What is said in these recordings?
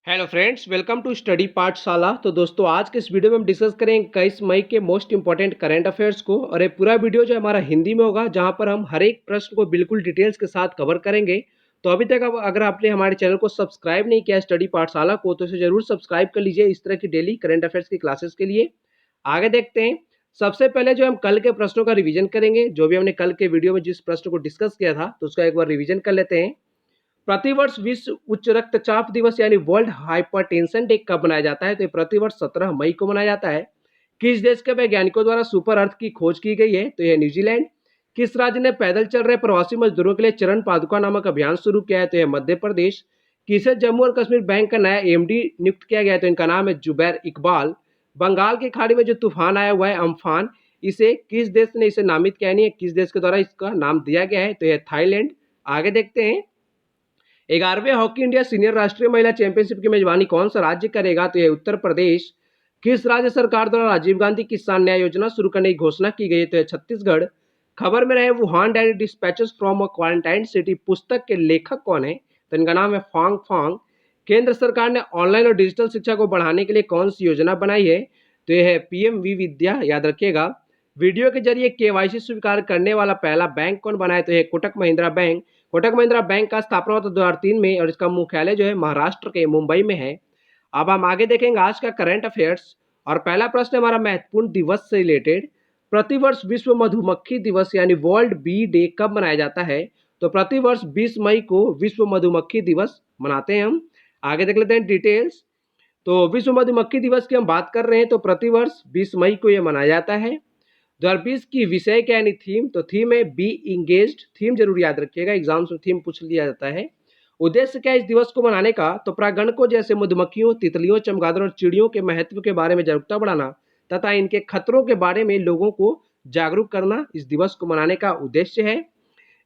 Hello friends, welcome to study Pathshala. तो दोस्तों, आज के इस वीडियो में हम डिस्कस करेंगे 21 मई के मोस्ट इंपॉर्टेंट करंट अफेयर्स को। और ये पूरा वीडियो जो है हमारा हिंदी में होगा, जहां पर हम हर एक प्रश्न को बिल्कुल डिटेल्स के साथ कवर करेंगे। तो अभी तक अगर आपने हमारे चैनल को सब्सक्राइब नहीं किया स्टडी पाठशाला को, तो इसे जरूर सब्सक्राइब कर लीजिए इस तरह की डेली करंट अफेयर्स की क्लासेस के लिए। आगे देखते हैं। सबसे पहले जो हम कल के प्रश्नों का रिविजन करेंगे, जो भी हमने कल के वीडियो में जिस प्रश्न को डिस्कस किया था, तो उसका एक बार रिविजन कर लेते हैं। प्रतिवर्ष विश्व उच्च रक्तचाप दिवस यानी वर्ल्ड हाइपरटेंशन डे कब मनाया जाता है? तो ये प्रतिवर्ष 17 मई को मनाया जाता है। किस देश के वैज्ञानिकों द्वारा सुपर अर्थ की खोज की गई है? तो यह न्यूजीलैंड। किस राज्य ने पैदल चल रहे प्रवासी मजदूरों के लिए चरण पादुका नामक अभियान शुरू किया है? तो यह मध्य प्रदेश। किसे जम्मू और कश्मीर बैंक का नया एमडी नियुक्त किया गया है? तो इनका नाम है जुबैर इकबाल। बंगाल की खाड़ी में जो तूफान आया हुआ है अम्फान, इसे किस देश ने इसे नामित किया नहीं है, किस देश के द्वारा इसका नाम दिया गया है? तो यह थाईलैंड। आगे देखते हैं। 11वें हॉकी इंडिया सीनियर राष्ट्रीय महिला चैंपियनशिप की मेजबानी कौन सा राज्य करेगा? तो यह उत्तर प्रदेश। किस राज्य सरकार द्वारा राजीव गांधी किसान न्याय योजना शुरू करने की घोषणा की गई? तो यह छत्तीसगढ़। खबर में रहे Wuhan diary dispatches from a quarantine city पुस्तक के लेखक कौन है? तो इनका नाम है फांग फांग। केंद्र सरकार ने ऑनलाइन और डिजिटल शिक्षा को बढ़ाने के लिए कौन सी योजना बनाई है? तो यह है पीएम वी विद्या, याद रखिएगा। वीडियो के जरिए केवाईसी स्वीकार करने वाला पहला बैंक कौन बना है? तो यह कोटक महिंद्रा बैंक। कोटक महिंद्रा बैंक का स्थापना हुआ था 2003 में, और इसका मुख्यालय जो है महाराष्ट्र के मुंबई में है। अब हम आगे देखेंगे आज का करंट अफेयर्स। और पहला प्रश्न हमारा महत्वपूर्ण दिवस से रिलेटेड। प्रतिवर्ष विश्व मधुमक्खी दिवस यानी वर्ल्ड बी डे कब मनाया जाता है? तो प्रतिवर्ष 20 मई को विश्व मधुमक्खी दिवस मनाते हैं हम। आगे देख लेते हैं डिटेल्स। तो विश्व मधुमक्खी दिवस की हम बात कर रहे हैं, तो प्रतिवर्ष 20 मई को यह मनाया जाता है। 2020 की विषय क्या यानी थीम? तो थीम है बी इंगेज्ड। थीम जरूर याद रखिएगा, एग्जाम्स में थीम पूछ लिया जाता है। उद्देश्य क्या है इस दिवस को मनाने का? तो परागणकों जैसे मधुमक्खियों, तितलियों, चमगादड़ और चिड़ियों के महत्व के बारे में जागरूकता बढ़ाना तथा इनके खतरों के बारे में लोगों को जागरूक करना इस दिवस को मनाने का उद्देश्य है।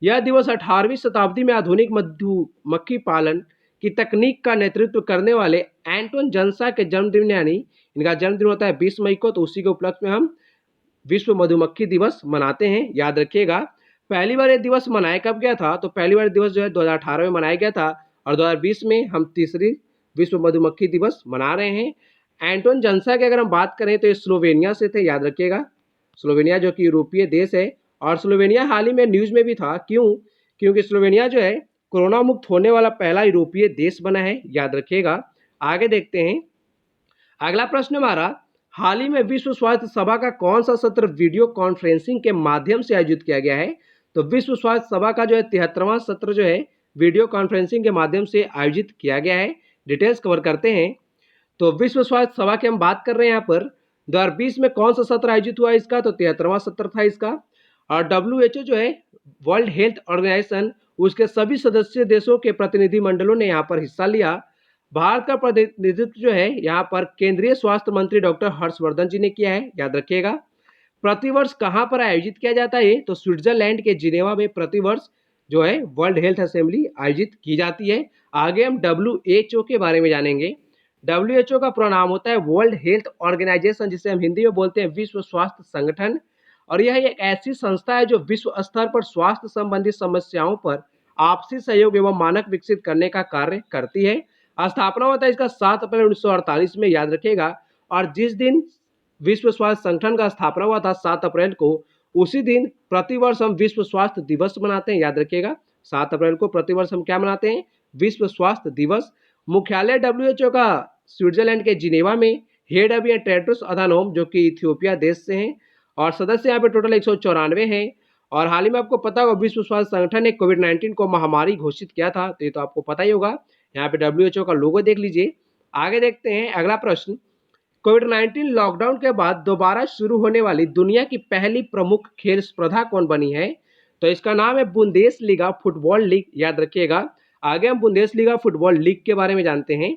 यह दिवस 18वीं शताब्दी में आधुनिक मधुमक्खी पालन की तकनीक का नेतृत्व करने वाले एंटोन जनसा के जन्मदिन यानी इनका जन्मदिन होता है 20 मई को, तो उसी के उपलक्ष्य में हम विश्व मधुमक्खी दिवस मनाते हैं, याद रखिएगा। पहली बार ये दिवस मनाया कब गया था? तो पहली बार दिवस जो है 2018 में मनाया गया था, और 2020 में हम तीसरी विश्व मधुमक्खी दिवस मना रहे हैं। एंटोन जनसा की अगर हम बात करें तो ये स्लोवेनिया से थे, याद रखिएगा। स्लोवेनिया जो कि यूरोपीय देश है, और स्लोवेनिया हाल ही में न्यूज में भी था। क्यों? क्योंकि स्लोवेनिया जो है कोरोना मुक्त होने वाला पहला यूरोपीय देश बना है, याद रखिएगा। आगे देखते हैं। अगला प्रश्न हमारा, हाल ही में विश्व स्वास्थ्य सभा का कौन सा सत्र वीडियो कॉन्फ्रेंसिंग के माध्यम से आयोजित किया गया है? तो विश्व स्वास्थ्य सभा का जो है 73वां सत्र जो है वीडियो कॉन्फ्रेंसिंग के माध्यम से आयोजित किया गया है। डिटेल्स कवर करते हैं। तो विश्व स्वास्थ्य सभा की हम बात कर रहे हैं यहाँ पर। 2020 में कौन सा सत्र आयोजित हुआ इसका? तो 73वां सत्र था इसका। और डब्ल्यूएचओ जो है वर्ल्ड हेल्थ ऑर्गेनाइजेशन, उसके सभी सदस्य देशों के प्रतिनिधि मंडलों ने यहाँ पर हिस्सा लिया। भारत का प्रतिनिधित्व जो है यहाँ पर केंद्रीय स्वास्थ्य मंत्री डॉक्टर हर्षवर्धन जी ने किया है, याद रखिएगा। प्रतिवर्ष कहाँ पर आयोजित किया जाता है? तो स्विट्जरलैंड के जिनेवा में प्रतिवर्ष जो है वर्ल्ड हेल्थ असेंबली आयोजित की जाती है। आगे हम डब्ल्यूएचओ के बारे में जानेंगे। डब्ल्यूएचओ का पूरा नाम होता है वर्ल्ड हेल्थ ऑर्गेनाइजेशन, जिसे हम हिंदी में बोलते हैं विश्व स्वास्थ्य संगठन। और यह एक ऐसी संस्था है जो विश्व स्तर पर स्वास्थ्य संबंधी समस्याओं पर आपसी सहयोग एवं मानक विकसित करने का कार्य करती है। स्थापना हुआ था इसका 7 अप्रैल 1948 में, याद रखिएगा। और जिस दिन विश्व स्वास्थ्य संगठन का स्थापना हुआ था 7 अप्रैल को, उसी दिन प्रतिवर्ष हम विश्व स्वास्थ्य दिवस मनाते हैं, याद रखिएगा। 7 अप्रैल को प्रतिवर्ष हम क्या मनाते हैं? विश्व स्वास्थ्य दिवस। मुख्यालय डब्ल्यूएचओ का स्विट्जरलैंड के जिनेवा में। हेड अभी है टेड्रोस अधानोम, जो कि इथियोपिया देश से हैं। और सदस्य यहाँ पे टोटल 194 हैं। और हाल ही में आपको पता होगा विश्व स्वास्थ्य संगठन ने कोविड-19 को महामारी घोषित किया था, तो ये तो आपको पता ही होगा। यहाँ पे डब्ल्यूएचओ का लोगो देख लीजिए। आगे देखते हैं अगला प्रश्न। कोविड-19 लॉकडाउन के बाद दोबारा शुरू होने वाली दुनिया की पहली प्रमुख खेल स्पर्धा कौन बनी है? तो इसका नाम है बुंदेसलीगा फुटबॉल लीग, याद रखिएगा। आगे हम बुंदेसलीगा फुटबॉल लीग के बारे में जानते हैं।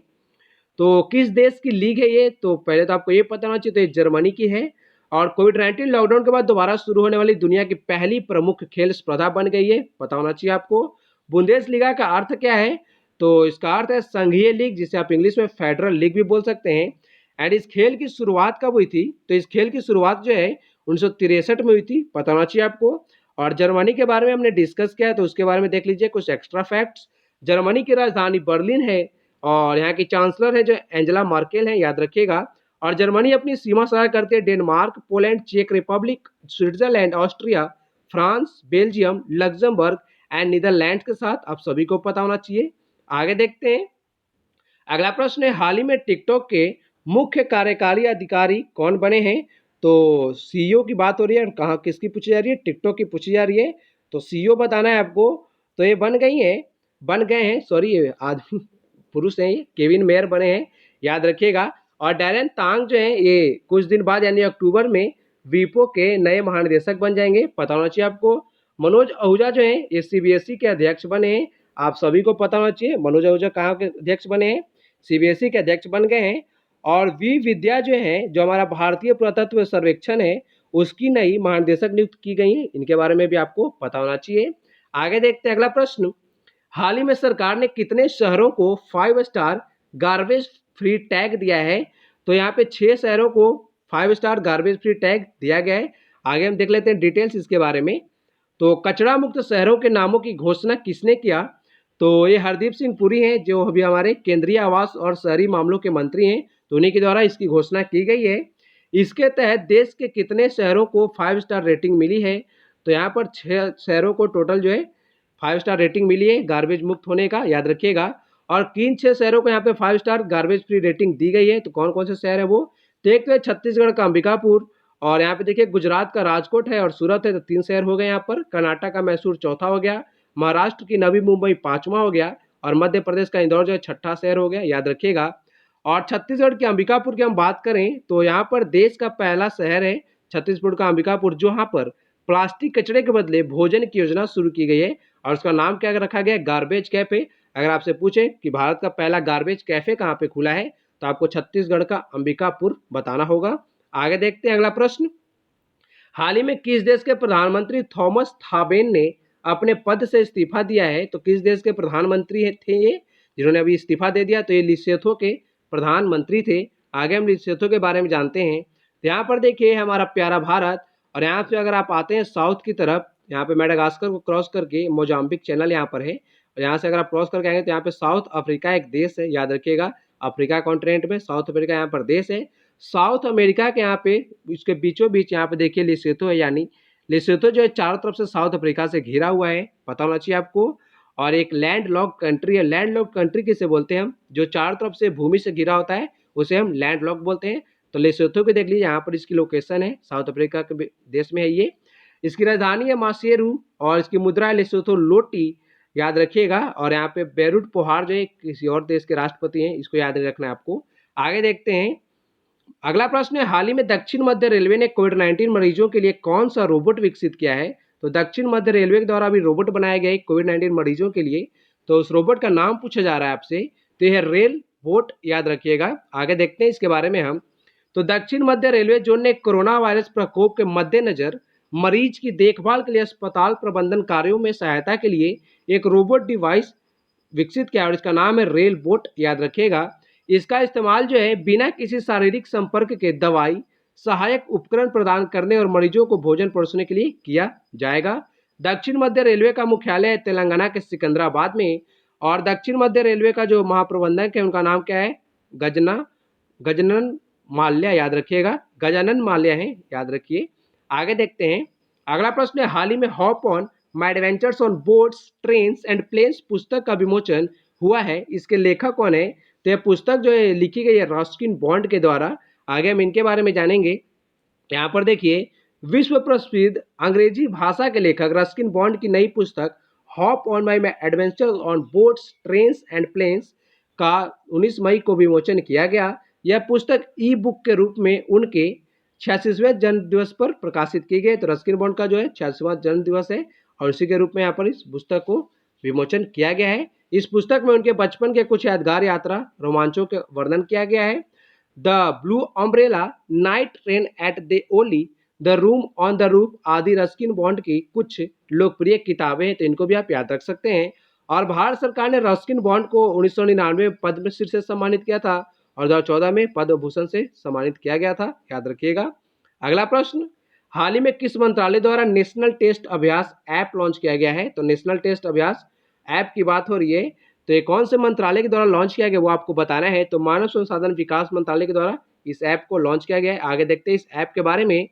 तो किस देश की लीग है ये? तो पहले तो आपको ये पता होना चाहिए, तो ये जर्मनी की है। और कोविड-19 लॉकडाउन के बाद दोबारा शुरू होने वाली दुनिया की पहली प्रमुख खेल स्पर्धा बन गई है, पता होना चाहिए आपको। बुंदेसलीगा का अर्थ क्या है? तो इसका अर्थ है संघीय लीग, जिसे आप इंग्लिश में फेडरल लीग भी बोल सकते हैं। एंड इस खेल की शुरुआत कब हुई थी? तो इस खेल की शुरुआत जो है 1963 में हुई थी, पता होना चाहिए आपको। और जर्मनी के बारे में हमने डिस्कस किया है, तो उसके बारे में देख लीजिए कुछ एक्स्ट्रा फैक्ट्स। जर्मनी की राजधानी बर्लिन है। और यहाँ की चांसलर है जो एंजेला मार्केल हैं, याद रखिएगा। और जर्मनी अपनी सीमा साझा करते हैं डेनमार्क, पोलैंड, चेक Republic, Switzerland, Austria, France, Belgium, Luxembourg and Netherlands के साथ। आप सभी को पता होना चाहिए। आगे देखते हैं। अगला प्रश्न है, हाल ही में टिकटॉक के मुख्य कार्यकारी अधिकारी कौन बने हैं? तो सीईओ की बात हो रही है। और कहाँ किसकी पूछी जा रही है? टिकटॉक की पूछी जा रही है। तो सीईओ बताना है आपको। तो ये बन गए हैं, सॉरी, आदमी पुरुष हैं, ये केविन मेयर बने हैं, याद रखिएगा। और डैरेन तांग जो है ये कुछ दिन बाद यानी अक्टूबर में वीपो के नए महानिदेशक बन जाएंगे, पता होना चाहिए आपको। मनोज आहूजा जो है ये सीबीएसई के अध्यक्ष बने हैं, आप सभी को पता होना चाहिए। मनोज आहूजा कहाँ के अध्यक्ष बने हैं? सीबीएसई के अध्यक्ष बन गए हैं। और वी विद्या जो है, जो हमारा भारतीय पुरातत्व सर्वेक्षण है, उसकी नई महानिदेशक नियुक्त की गई है, इनके बारे में भी आपको पता होना चाहिए। आगे देखते हैं अगला प्रश्न। हाल ही में सरकार ने कितने शहरों को 5 स्टार गार्बेज फ्री टैग दिया है? तो यहाँ पे 6 शहरों को 5 स्टार गार्बेज फ्री टैग दिया गया है। आगे हम देख लेते हैं डिटेल्स इसके बारे में। तो कचरा मुक्त शहरों के नामों की घोषणा किसने किया? तो ये हरदीप सिंह पुरी हैं, जो अभी हमारे केंद्रीय आवास और शहरी मामलों के मंत्री हैं, तो उन्हीं के द्वारा इसकी घोषणा की गई है। इसके तहत देश के कितने शहरों को 5 स्टार रेटिंग मिली है? तो यहाँ पर 6 शहरों को टोटल जो है 5 स्टार रेटिंग मिली है गार्बेज मुक्त होने का, याद रखिएगा। और किन 6 शहरों को यहाँ पे 5 स्टार गार्बेज फ्री रेटिंग दी गई है? तो कौन कौन से शहर है वो? तो एक तो है छत्तीसगढ़ का अंबिकापुर, और यहाँ पे देखिए गुजरात का राजकोट है और सूरत है, तो 3 शहर हो गए यहाँ पर। कर्नाटक का मैसूर चौथा हो गया, महाराष्ट्र की नवी मुंबई 5वां हो गया, और मध्य प्रदेश का इंदौर जो है 6ठा शहर हो गया, याद रखिएगा। और छत्तीसगढ़ के अंबिकापुर की हम बात करें तो यहाँ पर देश का पहला शहर है छत्तीसगढ़ का अंबिकापुर, जहाँ पर प्लास्टिक कचरे के बदले भोजन की योजना शुरू की गई है, और उसका नाम क्या रखा गया है? Garbage cafe. अगर आपसे पूछे कि भारत का पहला गार्बेज कैफे कहाँ पे खुला है, तो आपको छत्तीसगढ़ का अंबिकापुर बताना होगा। आगे देखते हैं अगला प्रश्न। हाल ही में किस देश के प्रधानमंत्री थॉमस थाबेन ने अपने पद से इस्तीफा दिया है? तो किस देश के प्रधानमंत्री थे ये जिन्होंने अभी इस्तीफा दे दिया? तो ये लिसेथो के प्रधानमंत्री थे। आगे हम लिसेथो के बारे में जानते हैं। तो यहाँ पर देखिए हमारा प्यारा भारत, और यहाँ से अगर आप आते हैं साउथ की तरफ, यहाँ पे मेडागास्कर को क्रॉस करके मोजाम्बिक चैनल यहाँ पर है, और यहाँ से अगर आप क्रॉस करके आएंगे तो यहाँ पे साउथ अफ्रीका एक देश है, याद रखिएगा। अफ्रीका कॉन्टिनेंट में साउथ अफ्रीका यहाँ पर देश है। साउथ अमेरिका के यहाँ पे इसके बीचों बीच यहाँ पे देखिए लेसोथो है, यानी लेसोथो जो है चारों तरफ से साउथ अफ्रीका से घिरा हुआ है, पता होना चाहिए आपको। और एक लैंड लॉक कंट्री है। लैंड लॉक कंट्री किसे बोलते हैं हम? जो चारों तरफ से भूमि से घिरा होता है उसे हम लैंड लॉक बोलते हैं। तो लेसोथो को देख लीजिए, यहाँ पर इसकी लोकेशन है, साउथ अफ्रीका के देश में है ये। इसकी राजधानी है मासेरू, और इसकी मुद्रा है लेसोथो लोटी, याद रखिएगा। और यहाँ पे बेरूट पहाड़ जो है किसी और देश के राष्ट्रपति हैं, इसको याद रखना है आपको। आगे देखते हैं अगला प्रश्न है, हाल ही में दक्षिण मध्य रेलवे ने कोविड-19 मरीजों के लिए कौन सा रोबोट विकसित किया है? तो दक्षिण मध्य रेलवे के द्वारा अभी रोबोट बनाया गया है कोविड-19 मरीजों के लिए। तो उस रोबोट का नाम पूछा जा रहा है आपसे, तो यह रेल बोट, याद रखिएगा। आगे देखते हैं इसके बारे में हम। तो दक्षिण मध्य रेलवे जोन ने कोरोना वायरस प्रकोप के मद्देनजर मरीज की देखभाल के लिए अस्पताल प्रबंधन कार्यों में सहायता के लिए एक रोबोट डिवाइस विकसित किया, और इसका नाम है रेल बोट, याद रखिएगा। इसका इस्तेमाल जो है बिना किसी शारीरिक संपर्क के दवाई सहायक उपकरण प्रदान करने और मरीजों को भोजन परोसने के लिए किया जाएगा। दक्षिण मध्य रेलवे का मुख्यालय है तेलंगाना के सिकंदराबाद में, और दक्षिण मध्य रेलवे का जो महाप्रबंधक है उनका नाम क्या है? गजानन माल्या, याद रखिएगा। गजानन माल्या है, याद रखिए। आगे देखते हैं अगला प्रश्न है, हाल ही में hop on my adventures on boats trains and planes पुस्तक का विमोचन हुआ है, इसके लेखक कौन है? तो यह पुस्तक जो है लिखी गई है रस्किन बॉन्ड के द्वारा। आगे हम इनके बारे में जानेंगे। यहाँ पर देखिए विश्व प्रसिद्ध अंग्रेजी भाषा के लेखक रस्किन बॉन्ड की नई पुस्तक hop on my adventures on boats trains and planes का 19 मई को विमोचन किया गया। यह पुस्तक ई बुक के रूप में उनके 86वें जन्म दिवस पर प्रकाशित की गई। तो रस्किन बॉन्ड का जो है 86वां जन्म दिवस है, और उसी के रूप में यहाँ पर इस पुस्तक को विमोचन किया गया है। इस पुस्तक में उनके बचपन के कुछ यादगार यात्रा रोमांचों के वर्णन किया गया है। The blue umbrella, night train at the Deoli, the room on the roof आदि रस्किन बॉन्ड की कुछ लोकप्रिय किताबें हैं, तो इनको भी आप याद रख सकते हैं। और भारत सरकार ने रस्किन बॉन्ड को 1999 में पद्मश्री से सम्मानित किया था, और 2014 में पद्म भूषण से सम्मानित किया गया था, याद रखिएगा। अगला प्रश्न, हाल ही में किस मंत्रालय द्वारा नेशनल टेस्ट अभ्यास ऐप लॉन्च किया गया है? तो नेशनल टेस्ट अभ्यास ऐप की बात हो रही है। तो ये कौन से मंत्रालय के द्वारा लॉन्च किया गया वो आपको बताना है। तो मानव संसाधन विकास मंत्रालय के द्वारा इस ऐप को लॉन्च किया गया है। आगे देखते हैं इस ऐप के बारे में।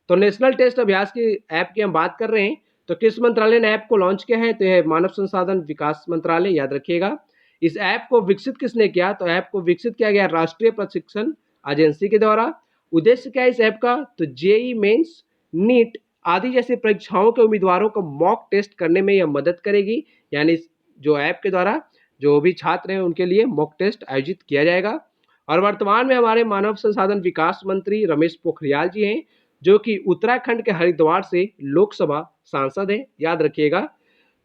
तो नेशनल टेस्ट अभ्यास की ऐप की हम बात कर रहे हैं। तो किस मंत्रालय ने ऐप को लॉन्च किया है? तो यह मानव संसाधन विकास मंत्रालय, याद रखिएगा। इस ऐप को विकसित किसने किया? तो ऐप को विकसित किया गया राष्ट्रीय प्रशिक्षण एजेंसी के द्वारा। उद्देश्य क्या है इस ऐप का? तो जेईई मेंस, नीट आदि जैसी परीक्षाओं के उम्मीदवारों को मॉक टेस्ट करने में यह मदद करेगी। यानी जो ऐप के द्वारा जो भी छात्र हैं उनके लिए मॉक टेस्ट आयोजित किया जाएगा। और वर्तमान में हमारे मानव संसाधन विकास मंत्री रमेश पोखरियाल जी हैं, जो कि उत्तराखंड के हरिद्वार से लोकसभा सांसद हैं, याद रखिएगा।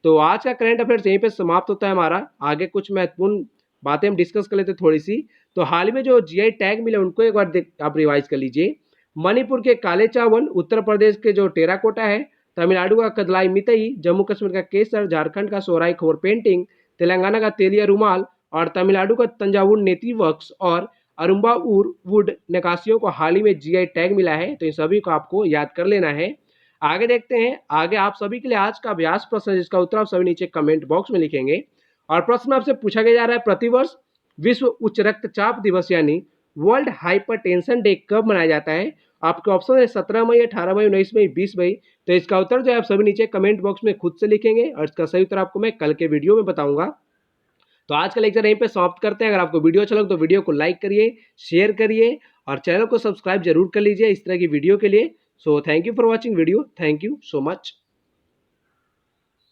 तो आज का करंट अफेयर्स यहीं पे समाप्त होता है हमारा। आगे कुछ महत्वपूर्ण बातें हम डिस्कस कर लेते थोड़ी सी। तो हाल ही में जो जीआई टैग मिले उनको एक बार आप रिवाइज कर लीजिए। मणिपुर के काले चावल, उत्तर प्रदेश के जो टेराकोटा है, तमिलनाडु का कदलाई मितई, जम्मू कश्मीर का केसर, झारखंड का सोराई खोर पेंटिंग, तेलंगाना का तेलिया रुमाल और तमिलनाडु का तंजावुर नेती वर्क्स और अरुम्बाउर वुड नक्काशियों को हाल ही में जीआई टैग मिला है। तो इन सभी को आपको याद कर लेना है। आगे देखते हैं। आगे आप सभी के लिए आज का अभ्यास प्रश्न, जिसका उत्तर आप सभी नीचे कमेंट बॉक्स में लिखेंगे। और प्रश्न आपसे पूछा गया जा रहा है, प्रतिवर्ष विश्व उच्च रक्तचाप दिवस यानी वर्ल्ड हाइपरटेंशन डे कब मनाया जाता है? आपके ऑप्शन है 17 मई, 18 मई, 19 मई, 20 मई। तो इसका उत्तर जो है आप सभी नीचे कमेंट बॉक्स में खुद से लिखेंगे और इसका सही उत्तर आपको मैं कल के वीडियो में बताऊंगा। तो आज का लेक्चर यहीं पे समाप्त करते हैं। अगर आपको वीडियो अच्छा लगे तो वीडियो को लाइक करिए, शेयर करिए और चैनल को सब्सक्राइब जरूर कर लीजिए इस तरह की वीडियो के लिए। So thank you for watching video. Thank you so much.